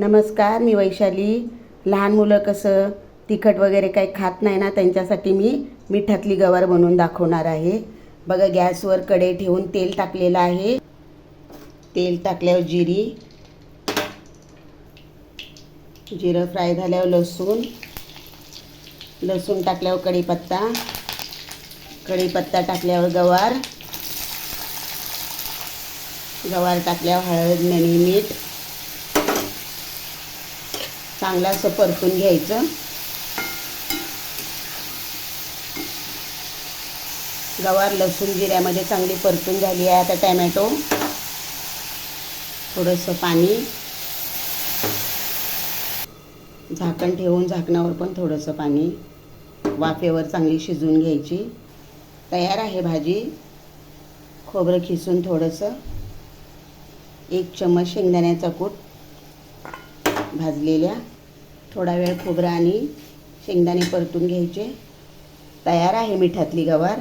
नमस्कार, मी वैशाली। लहान मुलं कसं तिखट वगैरे काही खात नाही ना, त्यांच्यासाठी मी मिठातली गवार बनवून दाखवणार आहे। बघा, गॅसवर कढई ठेवून तेल टाकलेलं आहे। तेल टाकल्यावर जिरं फ्राय झाल्यावर लसूण टाकल्यावर कढीपत्ता टाकल्यावर गवार टाकल्यावर हळद आणि मीठ चांगलं असं परतून घ्यायचं। गवार लसूण जिऱ्यामध्ये चांगली परतून झाली आहे। आता टोमॅटो, थोडंसं पाणी, झाकण ठेवून झाकणावर पण थोडंसं पाणी, वाफेवर चांगली शिजवून घ्यायची। तयार आहे भाजी। खोबरं खिसून थोडंसं, 1 चम्मच शेंगदाण्याचा कूट भाजलेल्या, थोडा वेळ खोबरं आणि शेंगदाणे परतून घ्यायचे। तयार आहे मिठातली गवार।